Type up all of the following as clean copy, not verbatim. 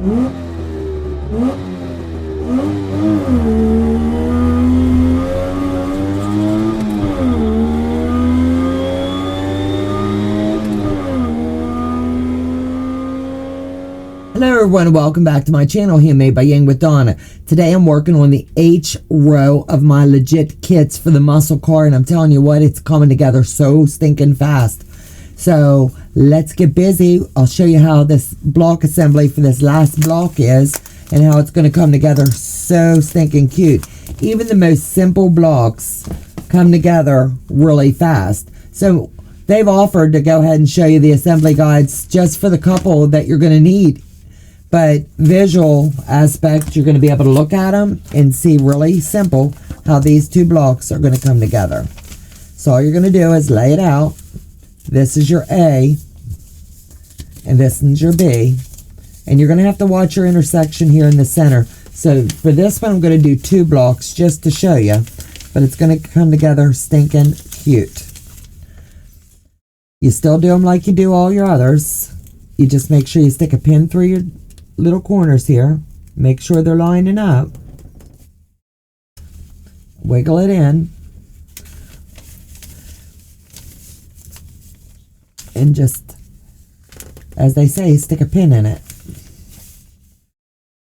Hello everyone, welcome back to my channel, Handmade by Ying with Donna. Today I'm working on the H row of my legit kits for the muscle car, and I'm telling you what, it's coming together so stinking fast. So let's get busy. I'll show you how this block assembly for this last block is and how it's going to come together so stinking cute. Even the most simple blocks come together really fast. So they've offered to go ahead and show you the assembly guides just for the couple that you're going to need. But visual aspect, you're going to be able to look at them and see really simple how these two blocks are going to come together. So all you're going to do is lay it out. This is your A and this is your B. And you're going to have to watch your intersection here in the center. So for this one, I'm going to do two blocks just to show you. But it's going to come together stinking cute. You still do them like you do all your others. You just make sure you stick a pin through your little corners here. Make sure they're lining up. Wiggle it in. And just, as they say, stick a pin in it.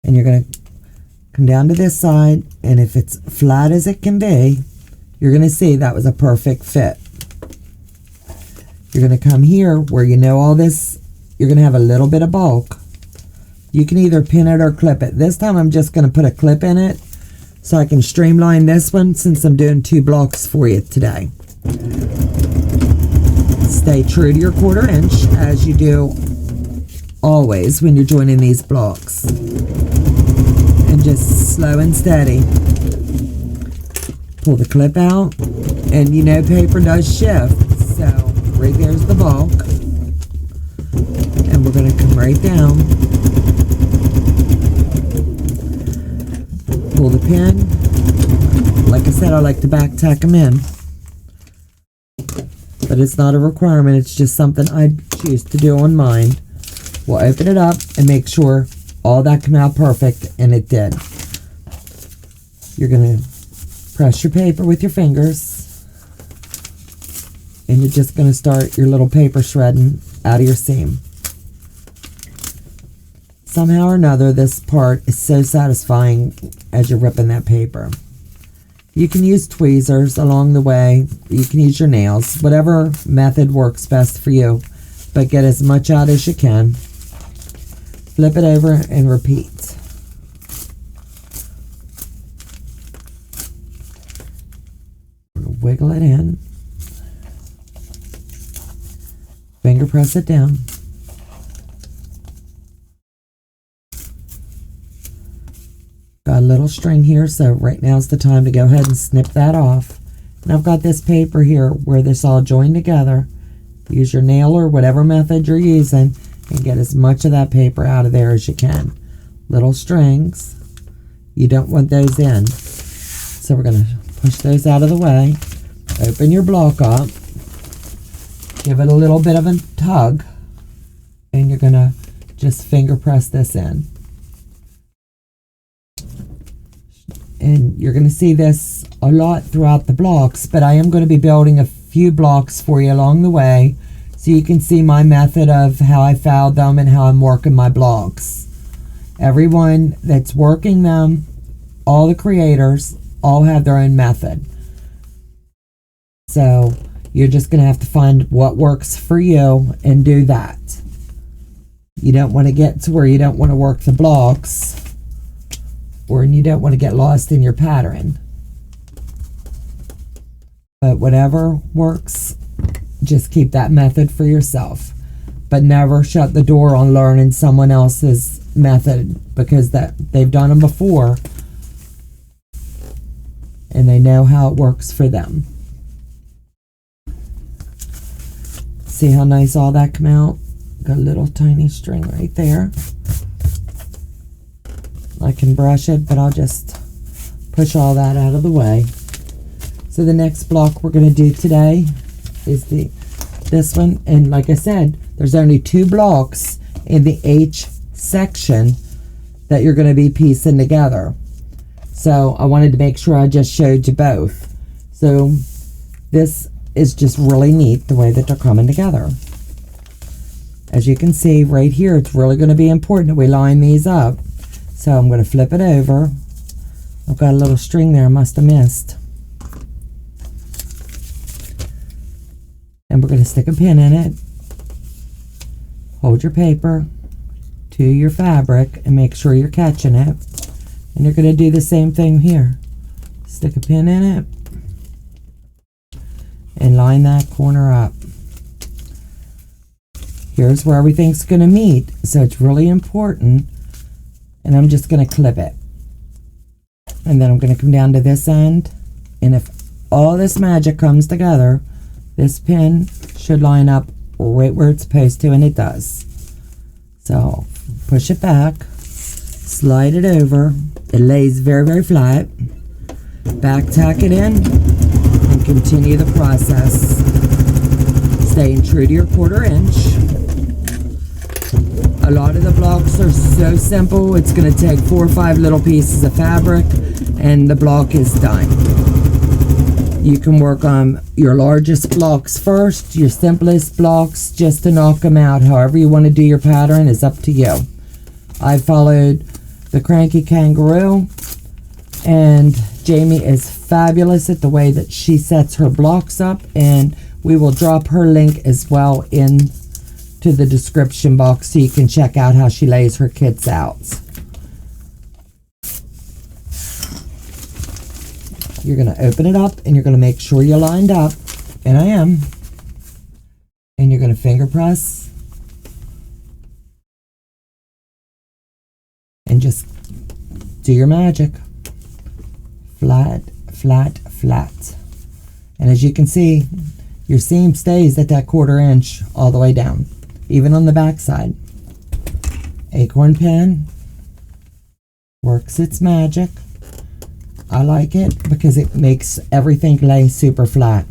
And you're going to come down to this side, and if it's flat as it can be, you're going to see that was a perfect fit. You're going to come here where you know all this, you're going to have a little bit of bulk. You can either pin it or clip it. This time I'm just going to put a clip in it so I can streamline this one since I'm doing two blocks for you today. Stay true to your 1/4 inch as you do always when you're joining these blocks. And just slow and steady. Pull the clip out, and you know paper does shift, so right there's the bulk. And we're going to come right down. Pull the pin. Like I said, I like to back tack them in. But it's not a requirement, it's just something I choose to do on mine. We'll open it up and make sure all that come out perfect, and it did. You're going to press your paper with your fingers, and you're just going to start your little paper shredding out of your seam. Somehow or another, this part is so satisfying as you're ripping that paper. You can use tweezers along the way. You can use your nails. Whatever method works best for you. But get as much out as you can. Flip it over and repeat. Wiggle it in. Finger press it down. Got a little string here, so right now is the time to go ahead and snip that off. And I've got this paper here where this all joined together. Use your nail or whatever method you're using and get as much of that paper out of there as you can. Little strings. You don't want those in. So we're going to push those out of the way. Open your block up. Give it a little bit of a tug. And you're going to just finger press this in. And you're going to see this a lot throughout the blocks, but I am going to be building a few blocks for you along the way so you can see my method of how I filed them and how I'm working my blocks. Everyone that's working them, all the creators, all have their own method. So you're just going to have to find what works for you and do that. You don't want to get to where you don't want to work the blocks, or you don't want to get lost in your pattern. But whatever works, just keep that method for yourself. But never shut the door on learning someone else's method, because they've done them before and they know how it works for them. See how nice all that come out? Got a little tiny string right there. I can brush it, but I'll just push all that out of the way. So the next block we're going to do today is this one. And like I said, there's only 2 blocks in the H section that you're going to be piecing together. So I wanted to make sure I just showed you both. So this is just really neat the way that they're coming together. As you can see right here, it's really going to be important that we line these up. So I'm going to flip it over. I've got a little string there I must have missed. And we're going to stick a pin in it. Hold your paper to your fabric and make sure you're catching it. And you're going to do the same thing here. Stick a pin in it and line that corner up. Here's where everything's going to meet, so it's really important. And I'm just going to clip it. And then I'm going to come down to this end, and if all this magic comes together, this pin should line up right where it's supposed to, and it does. So push it back, slide it over. It lays very, very flat. Back tack it in and continue the process, staying true to your 1/4 inch. A lot of the blocks are so simple. It's going to take 4 or 5 little pieces of fabric and the block is done. You can work on your largest blocks first, your simplest blocks, just to knock them out. However you want to do your pattern is up to you. I followed the Cranky Kangaroo, and Jamie is fabulous at the way that she sets her blocks up, and we will drop her link as well in to the description box so you can check out how she lays her kits out. You're going to open it up and you're going to make sure you're lined up, and I am. And you're going to finger press and just do your magic. Flat, flat, flat. And as you can see, your seam stays at that 1/4 inch all the way down, even on the back side. Acorn pin works its magic. I like it because it makes everything lay super flat.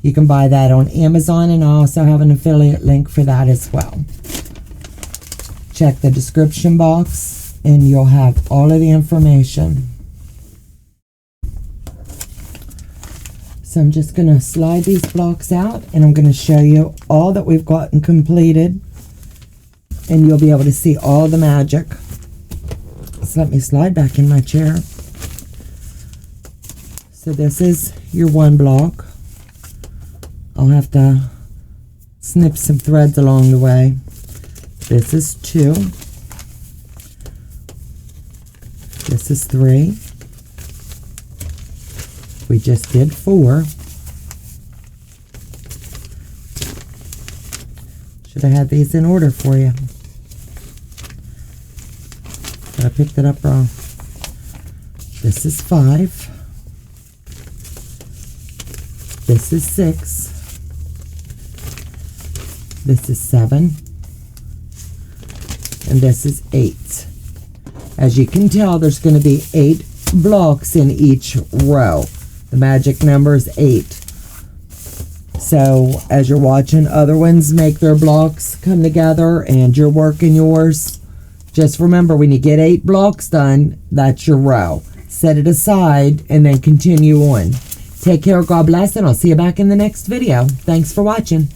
You can buy that on Amazon, and I also have an affiliate link for that as well. Check the description box and you'll have all of the information. So I'm just going to slide these blocks out, and I'm going to show you all that we've gotten completed, and you'll be able to see all the magic. So let me slide back in my chair. So this is your 1 block. I'll have to snip some threads along the way. This is 2. This is 3. We just did 4. Should have had these in order for you, but I picked it up wrong. This is 5. This is 6. This is 7. And this is 8. As you can tell, there's going to be 8 blocks in each row. The magic number is 8. So as you're watching other ones make their blocks come together and you're working yours, just remember, when you get 8 blocks done, that's your row. Set it aside and then continue on. Take care, God bless, and I'll see you back in the next video. Thanks for watching.